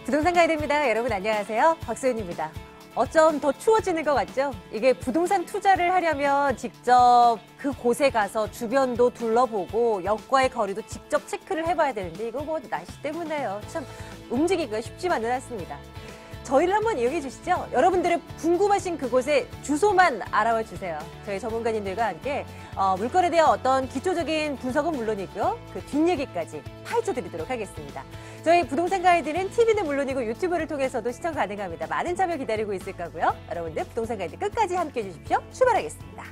부동산 가이드입니다. 여러분 안녕하세요. 박소연입니다. 어쩜 더 추워지는 것 같죠? 이게 부동산 투자를 하려면 직접 그곳에 가서 주변도 둘러보고 역과의 거리도 직접 체크를 해봐야 되는데 이거 뭐 날씨 때문에요. 참 움직이기가 쉽지만은 않습니다. 저희를 한번 이용해 주시죠. 여러분들의 궁금하신 그곳의 주소만 알아와 주세요. 저희 전문가님들과 함께 물건에 대한 어떤 기초적인 분석은 물론이고요. 그 뒷얘기까지 파헤쳐 드리도록 하겠습니다. 저희 부동산 가이드는 TV는 물론이고 유튜브를 통해서도 시청 가능합니다. 많은 참여 기다리고 있을 거고요. 여러분들 부동산 가이드 끝까지 함께 해 주십시오. 출발하겠습니다.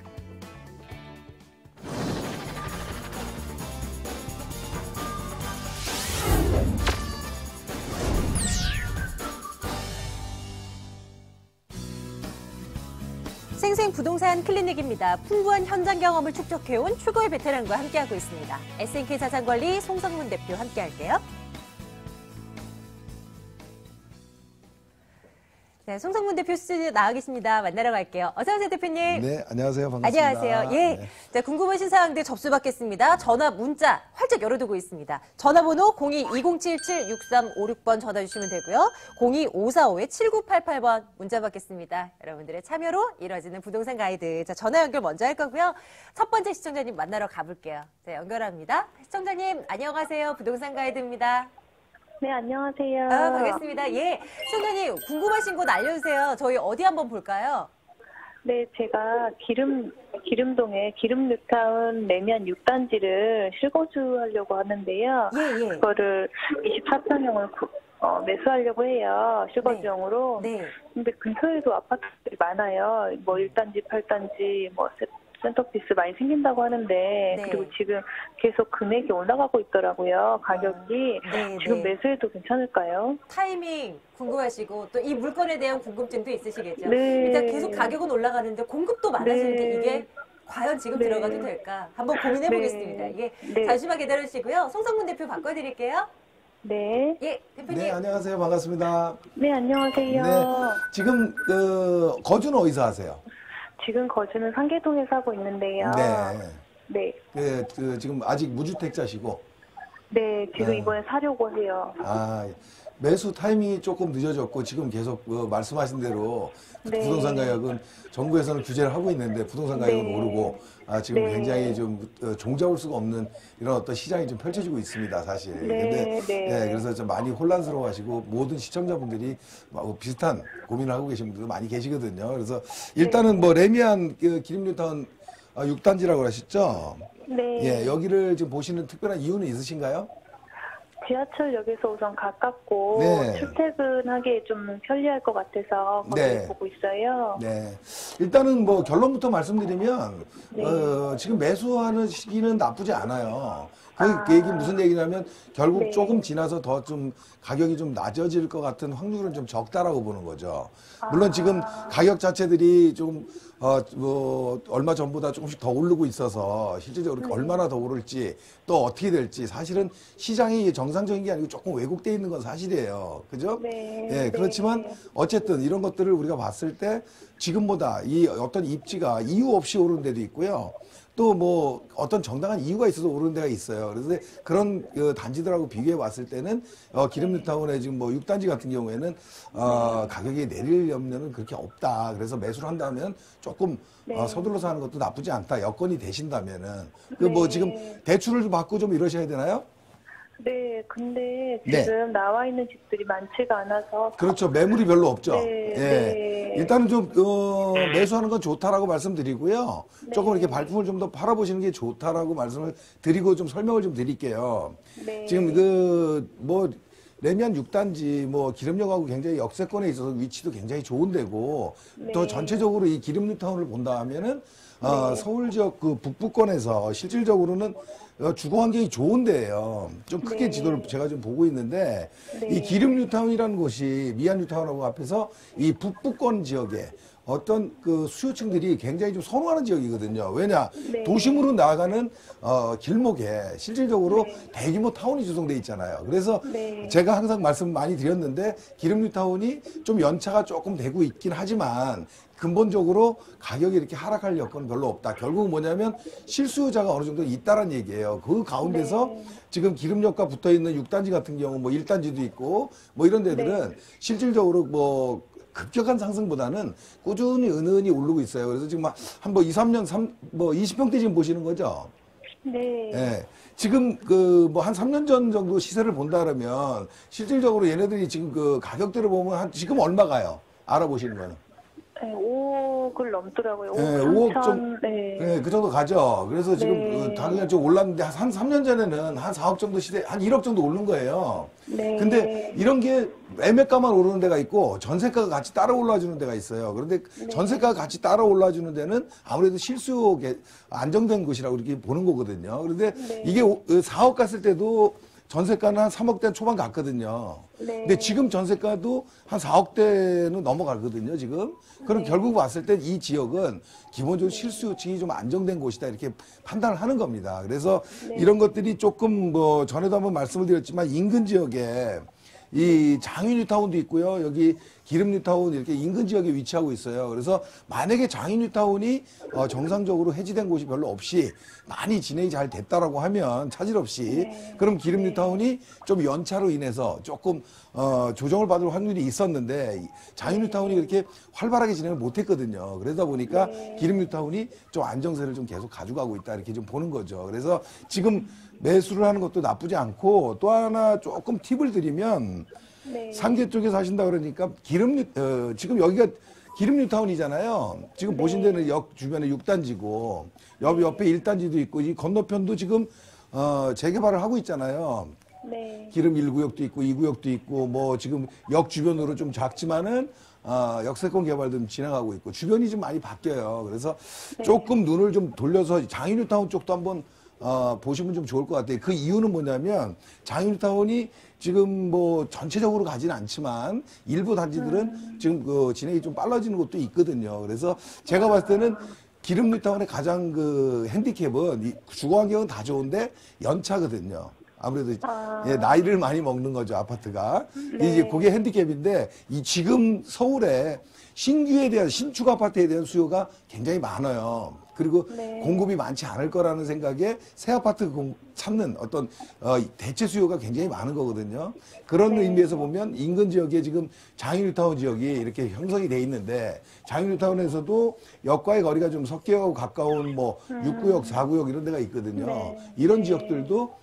생생 부동산 클리닉입니다. 풍부한 현장 경험을 축적해온 최고의 베테랑과 함께하고 있습니다. SNK 자산관리 송성문 대표 함께할게요. 네, 송성문 대표 스튜디오 나와 계십니다. 만나러 갈게요. 어서 오세요, 대표님. 네, 안녕하세요. 반갑습니다. 안녕하세요. 예. 네. 자, 궁금하신 사항들 접수받겠습니다. 전화, 문자 활짝 열어두고 있습니다. 전화번호 02-2077-6356번 전화 주시면 되고요. 02-545-7988번 문자 받겠습니다. 여러분들의 참여로 이루어지는 부동산 가이드. 자, 전화 연결 먼저 할 거고요. 첫 번째 시청자님 만나러 가볼게요. 자, 연결합니다. 시청자님, 안녕하세요. 부동산 가이드입니다. 네, 안녕하세요. 반갑습니다. 예. 시청자님, 궁금하신 곳 알려주세요. 저희 어디 한번 볼까요? 네, 제가 기름동에 기름뉴타운 내면 6단지를 실거주하려고 하는데요. 예. 그거를 24평형을 매수하려고 해요. 실거주용으로. 네. 근데 근처에도 아파트들이 많아요. 뭐 1단지, 8단지, 뭐 센터피스 많이 생긴다고 하는데, 네. 그리고 지금 계속 금액이 올라가고 있더라고요. 가격이. 네, 지금 네. 매수해도 괜찮을까요? 타이밍 궁금하시고 또 이 물건에 대한 궁금증도 있으시겠죠. 네. 일단 계속 가격은 올라가는데 공급도 많아지는데 네. 이게 과연 지금 네. 들어가도 될까? 한번 고민해 보겠습니다. 네. 예. 네. 잠시만 기다려주시고요. 송성문 대표 바꿔드릴게요. 네. 예, 대표님. 네, 안녕하세요. 반갑습니다. 네, 안녕하세요. 네, 지금 거주는 어디서 하세요? 지금 거주는 상계동에서 하고 있는데요. 네. 네. 지금 아직 무주택자시고. 네, 지금 이번에 사려고 해요. 매수 타이밍이 조금 늦어졌고 지금 계속 말씀하신 대로 네. 부동산 가격은 정부에서는 규제를 하고 있는데 부동산 가격은 네. 오르고 지금 네. 굉장히 좀 종잡을 수가 없는 이런 어떤 시장이 좀 펼쳐지고 있습니다, 사실. 네. 네. 그래서 좀 많이 혼란스러워하시고 모든 시청자분들이 비슷한 고민을 하고 계신 분들도 많이 계시거든요. 그래서 일단은 뭐 레미안 기름뉴타운 6단지라고 하셨죠? 네. 예, 여기를 지금 보시는 특별한 이유는 있으신가요? 지하철역에서 우선 가깝고 네. 출퇴근하기에 좀 편리할 것 같아서 거기를 네. 보고 있어요. 네. 일단은 뭐 결론부터 말씀드리면, 네. 지금 매수하는 시기는 나쁘지 않아요. 그 얘기 무슨 얘기냐면 결국 네. 조금 지나서 더 좀 가격이 좀 낮아질 것 같은 확률은 좀 적다라고 보는 거죠. 물론 지금 가격 자체들이 좀, 얼마 전보다 조금씩 더 오르고 있어서 실질적으로 얼마나 더 오를지 또 어떻게 될지 사실은 시장이 정상적인 게 아니고 조금 왜곡되어 있는 건 사실이에요. 그죠? 네. 예, 그렇지만 어쨌든 이런 것들을 우리가 봤을 때 지금보다 이 어떤 입지가 이유 없이 오르는 데도 있고요. 또 뭐 어떤 정당한 이유가 있어서 오르는 데가 있어요. 그래서 그런 단지들하고 비교해 봤을 때는 기름뉴타운의 지금 뭐 6단지 같은 경우에는 가격이 내릴 염려는 그렇게 없다. 그래서 매수를 한다면 조금 서둘러서 하는 것도 나쁘지 않다. 여건이 되신다면은 그 뭐 지금 대출을 받고 좀 이러셔야 되나요? 네, 근데 지금 나와 있는 집들이 많지가 않아서. 그렇죠. 매물이 별로 없죠. 네, 예. 네. 일단은 좀 매수하는 건 좋다라고 말씀드리고요. 네. 조금 이렇게 발품을 좀 더 팔아보시는 게 좋다라고 말씀을 드리고 좀 설명을 좀 드릴게요. 네. 지금 레미안 6단지 기름역하고 굉장히 역세권에 있어서 위치도 굉장히 좋은 데고 또 전체적으로 이 기름뉴타운을 본다 하면은 서울 지역 그 북부권에서 실질적으로는 주거 환경이 좋은 데예요. 좀 크게 지도를 제가 좀 보고 있는데 이 기름뉴타운이라는 곳이 미안뉴타운하고 앞에서 이 북부권 지역에 어떤 그 수요층들이 굉장히 좀 선호하는 지역이거든요. 왜냐? 네. 도심으로 나아가는 길목에 실질적으로 대규모 타운이 조성돼 있잖아요. 그래서 네. 제가 항상 말씀 많이 드렸는데 기름류 타운이 좀 연차가 조금 되고 있긴 하지만 근본적으로 가격이 이렇게 하락할 여건은 별로 없다. 결국 뭐냐면 실수요자가 어느 정도 있다라는 얘기예요. 그 가운데서 네. 지금 기름역과 붙어 있는 6단지 같은 경우 뭐 1단지도 있고 뭐 이런 데들은 실질적으로 뭐 급격한 상승보다는 꾸준히 은은히 오르고 있어요. 그래서 지금 한 뭐 2, 3년, 20평대 지금 보시는 거죠? 네. 예. 지금 그 뭐 한 3년 전 정도 시세를 본다 그러면 실질적으로 얘네들이 지금 그 가격대를 보면 한 지금 얼마가요? 알아보시는 거는. 네, 5억을 넘더라고요. 5억, 예, 5억 5억 좀, 네. 예, 그 정도 가죠. 그래서 지금 네. 당연히 좀 올랐는데 한 3년 전에는 한 4억 정도 시대, 한 1억 정도 오른 거예요. 네. 근데 이런 게 매매가만 오르는 데가 있고 전세가가 같이 따라 올라주는 데가 있어요. 그런데 전세가가 같이 따라 올라주는 데는 아무래도 실수요게 안정된 곳이라고 이렇게 보는 거거든요. 그런데 네. 이게 4억 갔을 때도 전세가는 한 3억대 초반 갔거든요. 네. 근데 지금 전세가도 한 4억대는 넘어가거든요, 지금. 그럼 네. 결국 봤을 때 이 지역은 기본적으로 실수요층이 좀 안정된 곳이다, 이렇게 판단을 하는 겁니다. 그래서 네. 이런 것들이 조금 뭐 전에도 한번 말씀을 드렸지만 인근 지역에 이 장윤뉴타운도 있고요. 여기 기름뉴타운 이렇게 인근 지역에 위치하고 있어요. 그래서 만약에 장윤뉴타운이 정상적으로 해지된 곳이 별로 없이 많이 진행이 잘 됐다라고 하면 차질 없이 네. 그럼 기름뉴타운이 좀 연차로 인해서 조금 조정을 받을 확률이 있었는데 장윤뉴타운이 그렇게 활발하게 진행을 못했거든요. 그러다 보니까 기름뉴타운이 좀 안정세를 좀 계속 가져가고 있다 이렇게 좀 보는 거죠. 그래서 지금 매수를 하는 것도 나쁘지 않고 또 하나 조금 팁을 드리면 네. 상계 쪽에 사신다 그러니까 지금 여기가 기름뉴타운이잖아요. 지금 보신 데는 역 주변에 6단지고 옆에 1단지도 있고 이 건너편도 지금 재개발을 하고 있잖아요. 네. 기름 1구역도 있고 2구역도 있고 뭐 지금 역 주변으로 좀 작지만은 역세권 개발도 좀 진행하고 있고 주변이 좀 많이 바뀌어요. 그래서 조금 눈을 좀 돌려서 장인뉴타운 쪽도 한번 보시면 좀 좋을 것 같아요. 그 이유는 뭐냐면 장인뉴타운이 지금 뭐 전체적으로 가지는 않지만 일부 단지들은 지금 그 진행이 좀 빨라지는 곳도 있거든요. 그래서 제가 봤을 때는 기름뉴타운의 가장 그 핸디캡은 이 주거 환경은 다 좋은데 연차거든요. 아무래도 예, 나이를 많이 먹는 거죠, 아파트가. 네. 이제 그게 핸디캡인데 이 지금 서울에 신규에 대한 신축 아파트에 대한 수요가 굉장히 많아요. 그리고 네. 공급이 많지 않을 거라는 생각에 새 아파트 찾는 어떤 대체 수요가 굉장히 많은 거거든요. 그런 의미에서 보면 인근 지역에 지금 장인뉴타운 지역이 이렇게 형성이 돼 있는데 장인뉴타운에서도 역과의 거리가 좀 석계하고 가까운 뭐 6구역, 4구역 이런 데가 있거든요. 네. 이런 네. 지역들도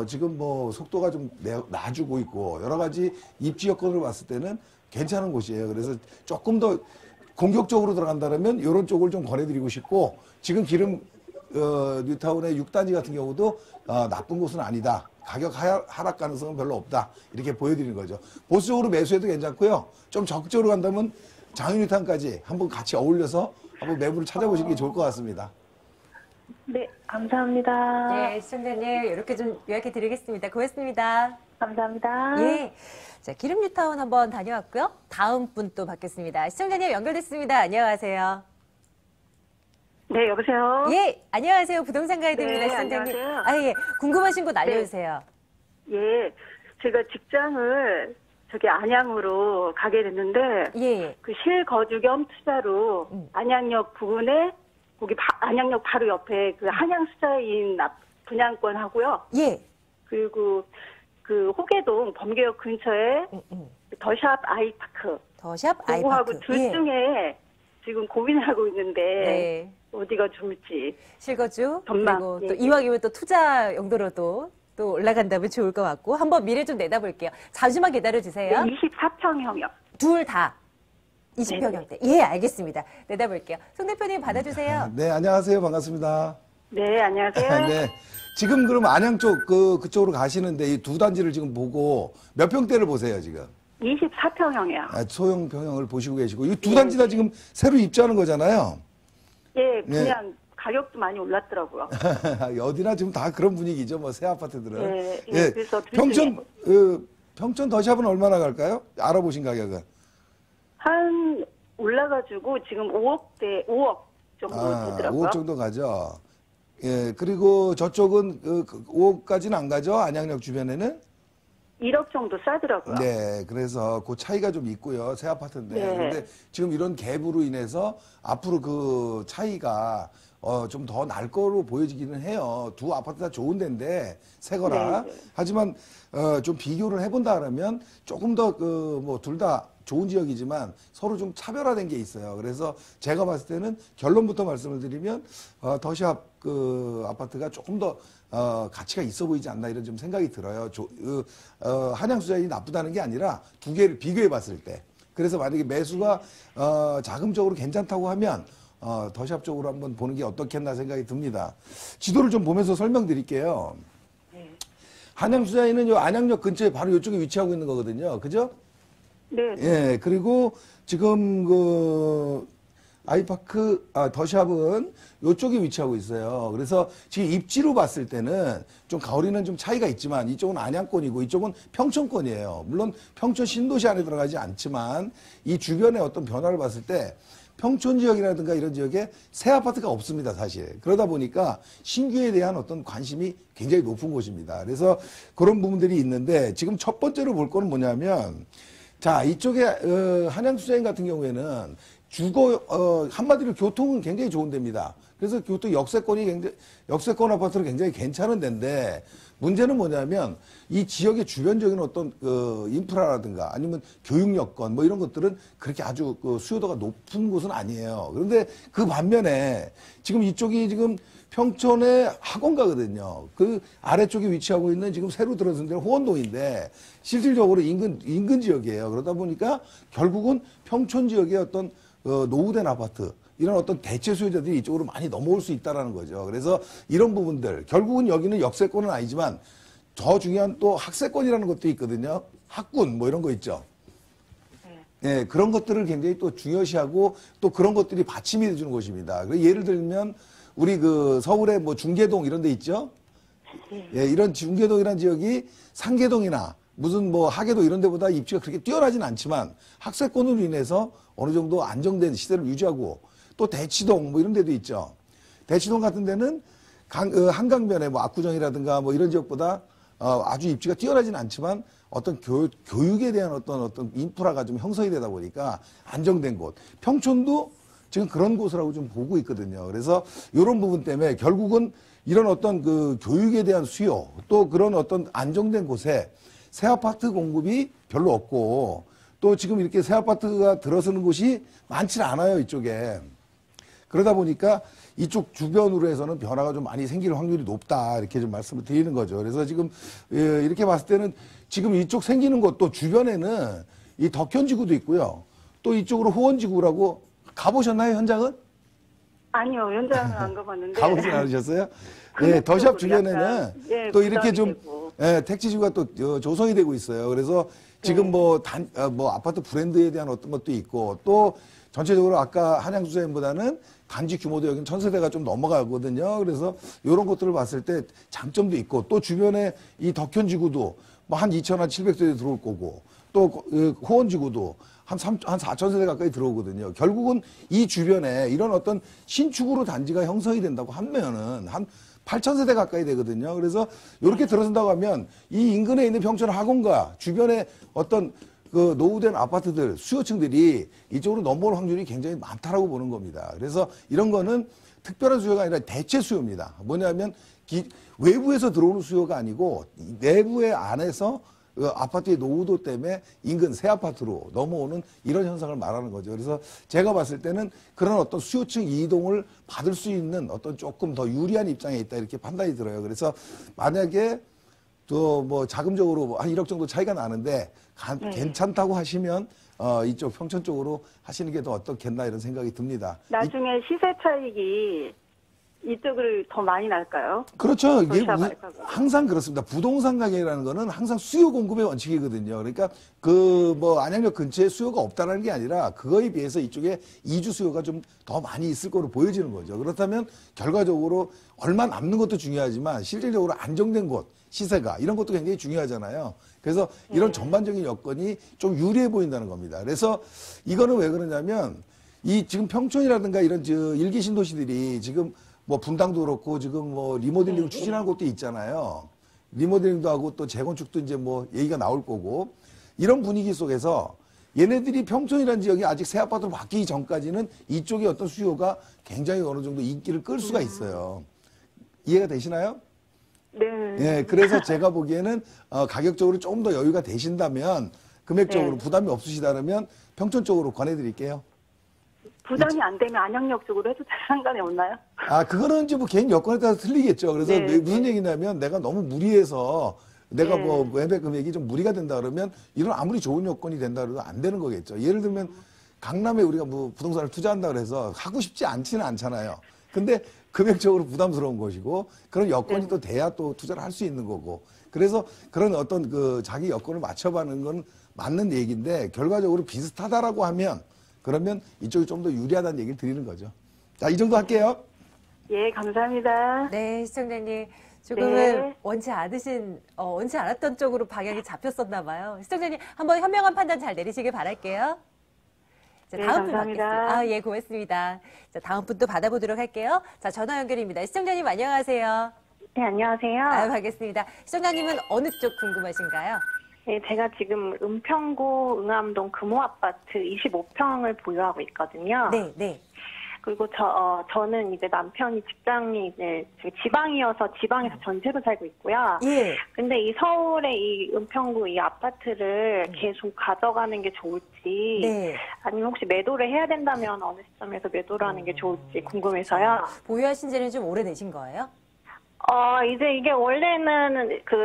지금 뭐 속도가 좀 나아지고 있고 여러 가지 입지 여건으로 봤을 때는 괜찮은 곳이에요. 그래서 조금 더 공격적으로 들어간다면 이런 쪽을 좀 권해드리고 싶고 지금 뉴타운의 6단지 같은 경우도 나쁜 곳은 아니다. 가격 하락 가능성은 별로 없다. 이렇게 보여드리는 거죠. 보수적으로 매수해도 괜찮고요. 좀 적극적으로 간다면 장윤뉴타운까지 한번 같이 어울려서 한번 매물을 찾아보시는 게 좋을 것 같습니다. 네, 감사합니다. 네, 시청자님 이렇게 좀 요약해 드리겠습니다. 고맙습니다. 감사합니다. 예. 자, 기름뉴타운 한번 다녀왔고요. 다음 분 또 받겠습니다. 시청자님 연결됐습니다. 안녕하세요. 네, 여보세요? 예, 안녕하세요. 부동산 가이드입니다. 네, 시청자님. 안녕하세요. 아, 예. 궁금하신 곳 알려주세요. 예, 제가 직장을 저기 안양으로 가게 됐는데, 예. 그 실거주 겸 투자로 안양역 부근에, 거기 안양역 바로 옆에 그 한양수자인 분양권 하고요. 예. 그리고 그 호계동 범계역 근처에 더샵 아이파크. 더샵 그거하고 아이파크. 둘 중에 지금 고민하고 있는데, 네. 어디가 좋을지. 실거주 전망. 그리고 또 예, 예. 이왕이면 또 투자 용도로도 또 올라간다면 좋을 것 같고 한번 미래 좀 내다볼게요. 잠시만 기다려 주세요. 네, 24평형이요. 둘 다 20평형대. 예, 알겠습니다. 내다볼게요. 송 대표님 받아주세요. 네, 안녕하세요. 반갑습니다. 네, 안녕하세요. 네. 지금 그럼 안양 쪽 그쪽으로 가시는데 이 두 단지를 지금 보고 몇 평대를 보세요, 지금? 24평형이요. 소형 평형을 보시고 계시고 이 두 단지 다 지금 새로 입주하는 거잖아요. 예, 그냥 가격도 많이 올랐더라고요. 어디나 지금 다 그런 분위기죠. 뭐 새 아파트들은. 예, 예, 그래서 둘 중에 평촌 더샵은 얼마나 갈까요? 알아보신 가격은? 한 올라가 가지고 지금 5억 정도 되더라고요. 5억 정도 가죠. 예, 그리고 저쪽은 5억까지는 안 가죠? 안양역 주변에는? 1억 정도 싸더라고요. 네, 그래서 그 차이가 좀 있고요. 새 아파트인데. 네. 근데 지금 이런 갭으로 인해서 앞으로 그 차이가 좀 더 날 거로 보여지기는 해요. 두 아파트 다 좋은 데인데, 새 거라. 네. 하지만, 좀 비교를 해본다 그러면 조금 더 둘 다 좋은 지역이지만 서로 좀 차별화된 게 있어요. 그래서 제가 봤을 때는 결론부터 말씀을 드리면, 더샵 그 아파트가 조금 더 가치가 있어 보이지 않나 이런 좀 생각이 들어요. 한양수자인이 나쁘다는 게 아니라 두 개를 비교해 봤을 때. 그래서 만약에 매수가 자금적으로 괜찮다고 하면 더샵 쪽으로 한번 보는 게 어떻겠나 생각이 듭니다. 지도를 좀 보면서 설명드릴게요. 한양수자인은 요 안양역 근처에 바로 이쪽에 위치하고 있는 거거든요. 그죠? 네. 예, 그리고 지금 아이파크, 더샵은 이쪽에 위치하고 있어요. 그래서 지금 입지로 봤을 때는 좀 거리는 좀 차이가 있지만 이쪽은 안양권이고 이쪽은 평촌권이에요. 물론 평촌 신도시 안에 들어가지 않지만 이 주변의 어떤 변화를 봤을 때 평촌 지역이라든가 이런 지역에 새 아파트가 없습니다, 사실. 그러다 보니까 신규에 대한 어떤 관심이 굉장히 높은 곳입니다. 그래서 그런 부분들이 있는데 지금 첫 번째로 볼 거는 뭐냐면 자, 이쪽에 한양수자인 같은 경우에는 한마디로 교통은 굉장히 좋은 데입니다. 그래서 교통 역세권 아파트는 굉장히 괜찮은 데인데 문제는 뭐냐면 이 지역의 주변적인 어떤 인프라라든가 아니면 교육 여건 뭐 이런 것들은 그렇게 아주 수요도가 높은 곳은 아니에요. 그런데 그 반면에 지금 이쪽이 지금 평촌의 학원가거든요. 그 아래쪽에 위치하고 있는 지금 새로 들어선 데는 호원동인데 실질적으로 인근 지역이에요. 그러다 보니까 결국은 평촌 지역의 어떤 노후된 아파트 이런 어떤 대체 수요자들이 이쪽으로 많이 넘어올 수 있다라는 거죠. 그래서 이런 부분들 결국은 여기는 역세권은 아니지만 더 중요한 또 학세권이라는 것도 있거든요. 학군 뭐 이런 거 있죠. 네, 그런 것들을 굉장히 또 중요시하고 또 그런 것들이 받침이 돼주는 곳입니다. 예를 들면 우리 서울의 뭐 중계동 이런 데 있죠. 예, 이런 중계동이라는 지역이 상계동이나 무슨 뭐 하계도 이런 데보다 입지가 그렇게 뛰어나진 않지만 학세권으로 인해서 어느 정도 안정된 시세를 유지하고 또 대치동 뭐 이런 데도 있죠. 대치동 같은 데는 한강변에 뭐 압구정이라든가 뭐 이런 지역보다 아주 입지가 뛰어나진 않지만 어떤 교육에 대한 어떤 인프라가 좀 형성이 되다 보니까 안정된 곳. 평촌도 지금 그런 곳이라고 좀 보고 있거든요. 그래서 이런 부분 때문에 결국은 이런 어떤 교육에 대한 수요 또 그런 어떤 안정된 곳에 새 아파트 공급이 별로 없고 또 지금 이렇게 새 아파트가 들어서는 곳이 많지는 않아요, 이쪽에. 그러다 보니까 이쪽 주변으로 해서는 변화가 좀 많이 생길 확률이 높다 이렇게 좀 말씀을 드리는 거죠. 그래서 지금 이렇게 봤을 때는 지금 이쪽 생기는 곳도 주변에는 이 덕현지구도 있고요. 또 이쪽으로 호원지구라고 가보셨나요, 현장은? 아니요, 현장은 안 가봤는데. 가보진 않으셨어요? 예, 더샵 주변에는 또 이렇게 좀 택지지구가 또 조성이 되고 있어요. 그래서 지금 뭐 아파트 브랜드에 대한 어떤 것도 있고 또 전체적으로 아까 한양수자인보다는 단지 규모도 여기는 1000세대가 좀 넘어가거든요. 그래서 이런 것들을 봤을 때 장점도 있고 또 주변에 이 덕현지구도 뭐 한 2700세대 들어올 거고 또 호원지구도 한 4000세대 가까이 들어오거든요. 결국은 이 주변에 이런 어떤 신축으로 단지가 형성이 된다고 하면은 한 8000세대 가까이 되거든요. 그래서 이렇게 들어선다고 하면 이 인근에 있는 평촌 학원과 주변에 어떤 노후된 아파트들, 수요층들이 이쪽으로 넘어올 확률이 굉장히 많다라고 보는 겁니다. 그래서 이런 거는 특별한 수요가 아니라 대체 수요입니다. 뭐냐면 외부에서 들어오는 수요가 아니고 내부의 안에서 아파트의 노후도 때문에 인근 새 아파트로 넘어오는 이런 현상을 말하는 거죠. 그래서 제가 봤을 때는 그런 어떤 수요층 이동을 받을 수 있는 어떤 조금 더 유리한 입장에 있다 이렇게 판단이 들어요. 그래서 만약에 또 뭐 자금적으로 한 1억 정도 차이가 나는데 괜찮다고 하시면 이쪽 평촌 쪽으로 하시는 게 더 어떻겠나 이런 생각이 듭니다. 나중에 시세 차익이 이쪽을 더 많이 날까요? 그렇죠. 이게 항상 그렇습니다. 부동산 가격이라는 거는 항상 수요 공급의 원칙이거든요. 그러니까 안양역 근처에 수요가 없다라는 게 아니라 그거에 비해서 이쪽에 이주 수요가 좀 더 많이 있을 거로 보여지는 거죠. 그렇다면 결과적으로 얼마 남는 것도 중요하지만 실질적으로 안정된 곳, 시세가 이런 것도 굉장히 중요하잖아요. 그래서 이런 전반적인 여건이 좀 유리해 보인다는 겁니다. 그래서 이거는 왜 그러냐면 이 지금 평촌이라든가 이런 일기 신도시들이 지금 뭐 분당도 그렇고 지금 뭐 리모델링을 추진하는 곳도 있잖아요. 리모델링도 하고 또 재건축도 이제 뭐 얘기가 나올 거고 이런 분위기 속에서 얘네들이 평촌이라는 지역이 아직 새 아파트로 바뀌기 전까지는 이쪽에 어떤 수요가 굉장히 어느 정도 인기를 끌 수가 있어요. 이해가 되시나요? 네. 예, 그래서 제가 보기에는 가격적으로 조금 더 여유가 되신다면 금액적으로 부담이 없으시다면 평촌 쪽으로 권해드릴게요. 부담이 안 되면 안양역 쪽으로 해도 상관이 없나요? 아, 그거는 이제 뭐 개인 여건에 따라서 틀리겠죠. 그래서 네, 무슨 얘기냐면 내가 너무 무리해서 내가 네. 뭐 매매 금액이 좀 무리가 된다 그러면 이런 아무리 좋은 여건이 된다 그래도 안 되는 거겠죠. 예를 들면 강남에 우리가 뭐 부동산을 투자한다 그래서 하고 싶지 않지는 않잖아요. 근데 금액적으로 부담스러운 것이고 그런 여건이 또 돼야 또 투자를 할 수 있는 거고. 그래서 그런 어떤 그 자기 여건을 맞춰가는 건 맞는 얘기인데 결과적으로 비슷하다라고 하면 그러면 이쪽이 좀 더 유리하다는 얘기를 드리는 거죠. 자, 이 정도 할게요. 예, 감사합니다. 네, 시청자님. 조금은 네. 원치 않았던 쪽으로 방향이 잡혔었나 봐요. 시청자님, 한번 현명한 판단 잘 내리시길 바랄게요. 자, 네, 다음 분 감사합니다. 받겠습니다. 아, 예, 고맙습니다. 자, 다음 분 또 받아보도록 할게요. 자, 전화 연결입니다. 시청자님, 안녕하세요. 네, 안녕하세요. 아, 반갑습니다. 시청자님은 어느 쪽 궁금하신가요? 네, 제가 지금 은평구 응암동 금호아파트 25평을 보유하고 있거든요. 네, 네. 그리고 저는 이제 남편이 직장이 이제 지방이어서 지방에서 전세로 살고 있고요. 예. 근데 이 서울의 이 은평구 이 아파트를 계속 가져가는 게 좋을지, 네. 아니면 혹시 매도를 해야 된다면 어느 시점에서 매도를 하는 게 좋을지 궁금해서요. 보유하신 지는 좀 오래되신 거예요? 이제 이게 원래는 그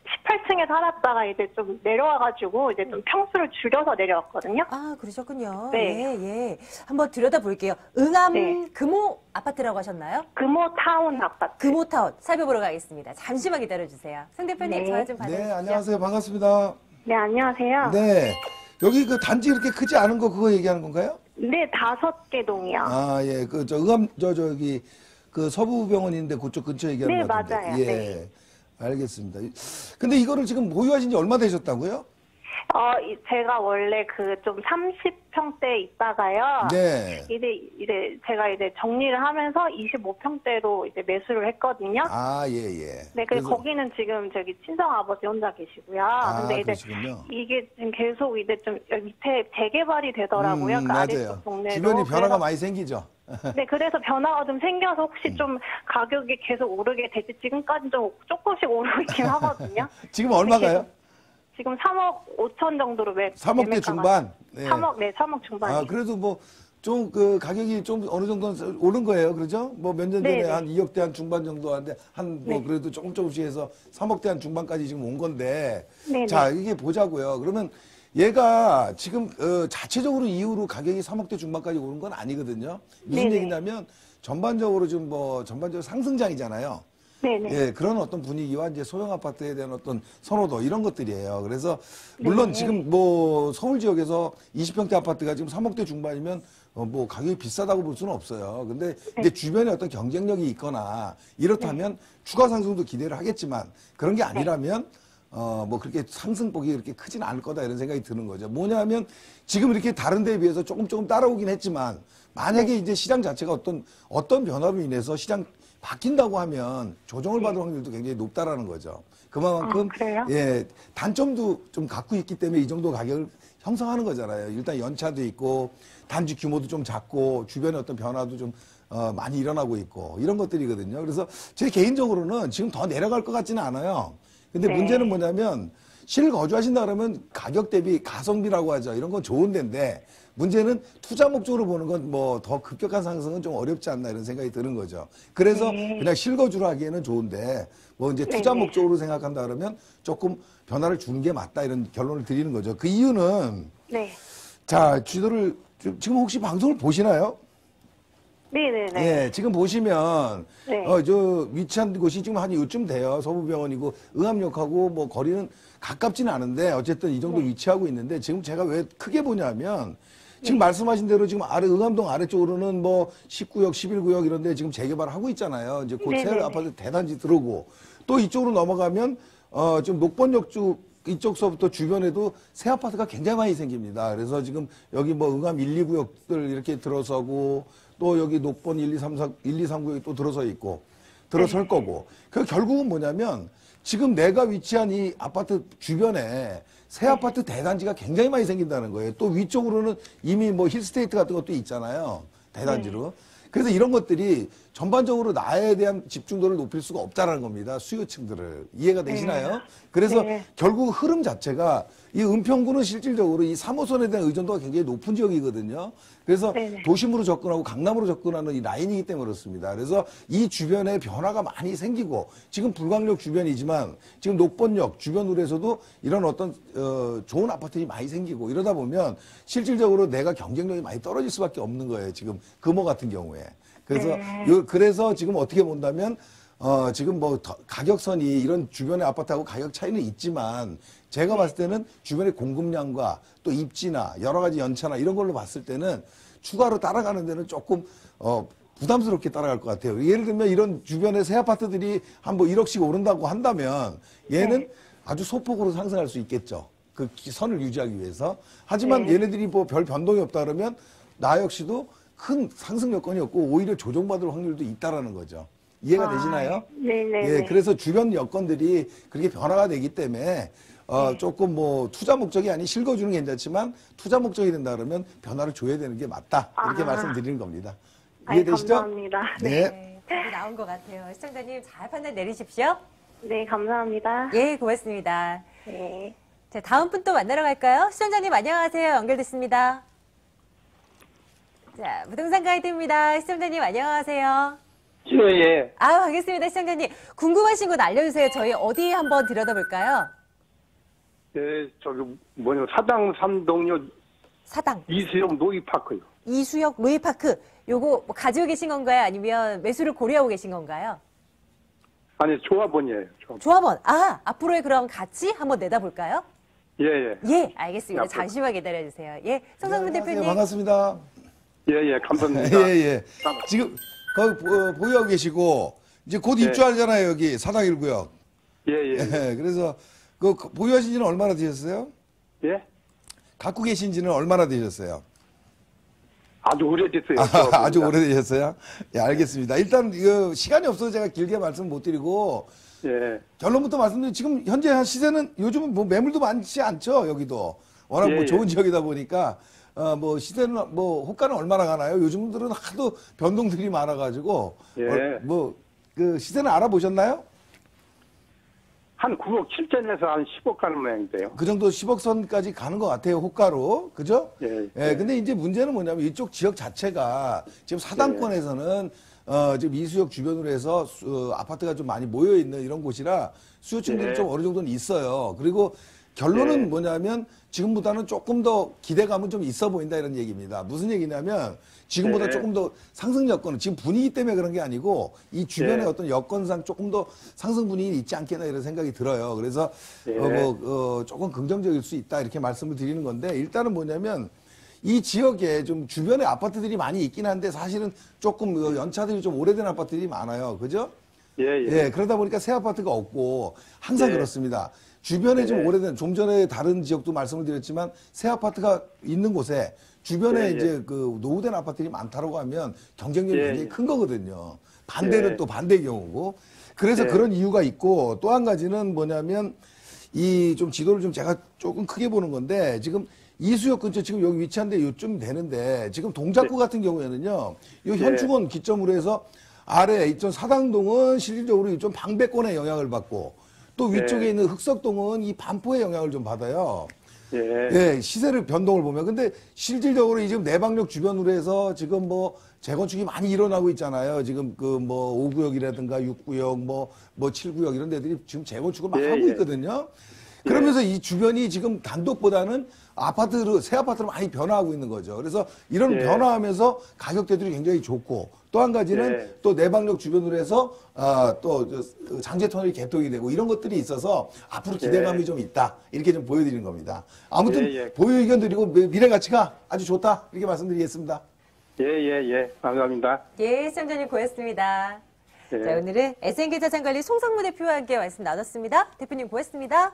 18층에 살았다가 이제 좀 내려와가지고 이제 좀 평수를 줄여서 내려왔거든요. 아, 그러셨군요. 네. 예, 예. 한번 들여다볼게요. 응암 네. 금호 아파트라고 하셨나요? 금호타운 아파트. 금호타운 살펴보러 가겠습니다. 잠시만 기다려주세요. 상대편님 네. 전화 좀 받아주시죠. 네, 안녕하세요. 반갑습니다. 네, 안녕하세요. 네. 여기 그 단지 이렇게 크지 않은 거 그거 얘기하는 건가요? 네, 5개 동이요. 아, 예. 그, 저기, 그 서부병원인데 그쪽 근처 얘기하는 네, 것 같은데. 맞아요. 예. 네. 알겠습니다. 근데 이거를 지금 보유하신 지 얼마 되셨다고요? 제가 원래 그 좀 30평대에 있다가요. 네. 이제 제가 이제 정리를 하면서 25평대로 이제 매수를 했거든요. 아, 예, 예. 네, 그래서 거기는 지금 저기 친정 아버지 혼자 계시고요. 근데 이제 그러시군요. 이게 지금 계속 이제 좀 밑에 재개발이 되더라고요. 그 맞아요. 아래쪽 동네로. 주변이 변화가 그래서- 많이 생기죠. 네, 그래서 변화가 좀 생겨서 혹시 좀 가격이 계속 오르게 될지 지금까지 좀 조금씩 오르고 있긴 하거든요. 지금 얼마가요? 지금 3억 5천 정도로 3억대 중반. 네. 3억 중반이요. 아, 그래도 뭐, 좀 그 가격이 좀 어느 정도 오른 거예요. 그러죠? 뭐 몇 년 전에 네네. 한 2억대 한 중반 정도 하는데 뭐 네. 그래도 조금씩 해서 3억대 한 중반까지 지금 온 건데. 네네. 자, 이게 보자고요. 그러면 얘가 지금 자체적으로 이후로 가격이 3억대 중반까지 오른 건 아니거든요. 무슨 네네. 얘기냐면 전반적으로 좀 전반적으로 상승장이잖아요. 네네. 예, 그런 어떤 분위기와 이제 소형 아파트에 대한 어떤 선호도 이런 것들이에요. 그래서 물론 네. 지금 뭐 서울 지역에서 20평대 아파트가 지금 3억대 중반이면 뭐 가격이 비싸다고 볼 수는 없어요. 근데 이제 주변에 어떤 경쟁력이 있거나 이렇다면 추가 상승도 기대를 하겠지만 그런 게 아니라면 뭐 그렇게 상승폭이 그렇게 크진 않을 거다 이런 생각이 드는 거죠. 뭐냐면 지금 이렇게 다른 데에 비해서 조금 따라오긴 했지만 만약에 이제 시장 자체가 어떤 변화로 인해서 시장 바뀐다고 하면 조정을 받을 확률도 굉장히 높다라는 거죠. 그만큼 그래요? 예, 단점도 좀 갖고 있기 때문에 이 정도 가격을 형성하는 거잖아요. 일단 연차도 있고 단지 규모도 좀 작고 주변에 어떤 변화도 좀 많이 일어나고 있고 이런 것들이거든요. 그래서 제 개인적으로는 지금 더 내려갈 것 같지는 않아요. 근데 네. 문제는 뭐냐면 실거주하신다 그러면 가격 대비 가성비라고 하죠. 이런 건 좋은 데인데 문제는 투자 목적으로 보는 건 뭐 더 급격한 상승은 좀 어렵지 않나 이런 생각이 드는 거죠. 그래서 그냥 실거주로 하기에는 좋은데 뭐 이제 투자 네네. 목적으로 생각한다 그러면 조금 변화를 준 게 맞다 이런 결론을 드리는 거죠. 그 이유는 네. 자, 지도를 지금 혹시 방송을 보시나요? 네네네. 예, 지금 보시면 네. 저 위치한 곳이 지금 한 이쯤 돼요. 서부병원이고 응암역하고 뭐 거리는 가깝지는 않은데 어쨌든 이 정도 위치하고 있는데 지금 제가 왜 크게 보냐면 지금 말씀하신 대로 지금 응암동 아래쪽으로는 뭐 19역, 11구역 이런 데 지금 재개발을 하고 있잖아요. 이제 곧 새 네네네. 아파트 대단지 들어오고 또 이쪽으로 넘어가면 지금 녹번역 쪽 이쪽서부터 주변에도 새 아파트가 굉장히 많이 생깁니다. 그래서 지금 여기 뭐 응암 1, 2구역들 이렇게 들어서고 또 여기 녹번 1, 2, 3, 4, 1, 2, 3구역이 또 들어서 있고 들어설 거고. 그 결국은 뭐냐면 지금 내가 위치한 이 아파트 주변에 새 아파트 대단지가 굉장히 많이 생긴다는 거예요. 또 위쪽으로는 이미 뭐 힐스테이트 같은 것도 있잖아요. 대단지로. 그래서 이런 것들이 전반적으로 나에 대한 집중도를 높일 수가 없다는 겁니다. 수요층들을. 이해가 되시나요? 그래서 결국 흐름 자체가 이 은평구는 실질적으로 이 3호선에 대한 의존도가 굉장히 높은 지역이거든요. 그래서 도심으로 접근하고 강남으로 접근하는 이 라인이기 때문에 그렇습니다. 그래서 이 주변에 변화가 많이 생기고 지금 불광역 주변이지만 지금 녹번역 주변으로 해서도 이런 어떤 좋은 아파트들이 많이 생기고 이러다 보면 실질적으로 내가 경쟁력이 많이 떨어질 수밖에 없는 거예요. 지금 금호 같은 경우에. 그래서 그래서 지금 어떻게 본다면 지금 뭐 가격선이 이런 주변의 아파트하고 가격 차이는 있지만 제가 봤을 때는 주변의 공급량과 또 입지나 여러 가지 연차나 이런 걸로 봤을 때는 추가로 따라가는 데는 조금 부담스럽게 따라갈 것 같아요. 예를 들면 이런 주변의 새 아파트들이 한 뭐 1억씩 오른다고 한다면 얘는 아주 소폭으로 상승할 수 있겠죠. 그 선을 유지하기 위해서. 하지만 얘네들이 뭐 별 변동이 없다 그러면 나 역시도 큰 상승 여건이 없고 오히려 조정받을 확률도 있다라는 거죠. 이해가 되시나요? 네네. 예, 그래서 주변 여건들이 그렇게 변화가 되기 때문에 조금 뭐 투자 목적이 아닌 실거주는 괜찮지만 투자 목적이 된다 그러면 변화를 줘야 되는 게 맞다. 이렇게 말씀드리는 겁니다. 이해되시죠? 감사합니다. 네. 답이 나온 것 같아요. 시청자님 잘 판단 내리십시오. 네, 감사합니다. 예, 고맙습니다. 네. 자, 다음 분 또 만나러 갈까요? 시청자님 안녕하세요. 연결됐습니다. 자, 부동산 가이드입니다. 시청자님 안녕하세요. 예. 아, 반갑습니다. 시청자님. 궁금하신 것 알려주세요. 저희 어디 한번 들여다볼까요? 예, 저기, 사당 삼동료 사당. 이수영 노이파크요. 이수역 로이파크. 요거 뭐 가지고 계신 건가요? 아니면 매수를 고려하고 계신 건가요? 아니, 조합원이에요. 조합원. 조합원. 아, 앞으로의 그럼 가치 한번 내다볼까요? 예. 예, 알겠습니다. 앞으로. 잠시만 기다려주세요. 예, 성상문 안녕하세요. 대표님. 반갑습니다. 예, 감사합니다. 예. 지금 거기 보유하고 계시고 이제 곧 입주하잖아요. 여기 사당 1구역. 예. 그래서 그 보유하신 지는 얼마나 되셨어요? 예? 갖고 계신 지는 얼마나 되셨어요? 아주 오래됐어요. 아주 오래되셨어요? 예, 알겠습니다. 일단 시간이 없어서 제가 길게 말씀 못 드리고 예. 결론부터 말씀드리면 지금 현재 시세는 요즘은 뭐 매물도 많지 않죠. 여기도 워낙 뭐 예. 좋은 지역이다 보니까 뭐 시세는 뭐 호가는 얼마나 가나요? 요즘들은 하도 변동들이 많아가지고 예. 그 시세는 알아보셨나요? 한 9억 7천에서 한 10억 가는 모양인데요. 그 정도 10억 선까지 가는 것 같아요. 호가로. 그죠? 예. 근데 이제 문제는 뭐냐면 이쪽 지역 자체가 지금 사당권에서는 지금 이수역 주변으로 해서 아파트가 좀 많이 모여 있는 이런 곳이라 수요층들이 예. 좀 어느 정도는 있어요. 그리고 결론은 예. 뭐냐면 지금보다는 조금 더 기대감은 좀 있어 보인다 이런 얘기입니다. 무슨 얘기냐면 지금보다 예. 조금 더 상승 여건은 지금 분위기 때문에 그런 게 아니고 이 주변의 예. 어떤 여건상 조금 더 상승 분위기 있지 않겠나 이런 생각이 들어요. 그래서 예. 조금 긍정적일 수 있다 이렇게 말씀을 드리는 건데 일단은 뭐냐면 이 지역에 좀 주변에 아파트들이 많이 있긴 한데 사실은 조금 연차들이 좀 오래된 아파트들이 많아요. 그죠? 예. 그러다 보니까 새 아파트가 없고 항상 예. 그렇습니다. 주변에 좀 예. 오래된 좀 전에 다른 지역도 말씀을 드렸지만 새 아파트가 있는 곳에 주변에 예. 이제 그 노후된 아파트들이 많다고 하면 경쟁력이 예. 굉장히 큰 거거든요. 반대는 예. 또 반대의 경우고. 그래서 예. 그런 이유가 있고 또 한 가지는 뭐냐면 이 좀 지도를 좀 제가 조금 크게 보는 건데 지금 이수역 근처 지금 여기 위치한데 요쯤 되는데 지금 동작구 같은 경우에는요. 요 현충원 기점으로 해서 아래 이쪽 사당동은 실질적으로 이쪽 방배권의 영향을 받고 또 위쪽에 있는 흑석동은 이 반포의 영향을 좀 받아요. 예. 시세를 변동을 보면. 근데 실질적으로 이 지금 내방역 주변으로 해서 지금 뭐 재건축이 많이 일어나고 있잖아요. 지금 그 뭐 5구역이라든가 6구역 뭐 7구역 이런 데들이 지금 재건축을 막 예. 하고 있거든요. 그러면서 이 주변이 지금 단독보다는 새 아파트로 많이 변화하고 있는 거죠. 그래서 이런 예. 변화하면서 가격대들이 굉장히 좋고 또 한 가지는 예. 또 내방역 주변으로 해서 또 장제터널이 개통이 되고 이런 것들이 있어서 앞으로 기대감이 예. 좀 있다. 이렇게 좀 보여드리는 겁니다. 아무튼 예. 보유 의견 드리고 미래 가치가 아주 좋다. 이렇게 말씀드리겠습니다. 예. 감사합니다. 예, 시청자님 고맙습니다. 예. 자, 오늘은 SNK 자산관리 송성무 대표와 함께 말씀 나눴습니다. 대표님 고맙습니다.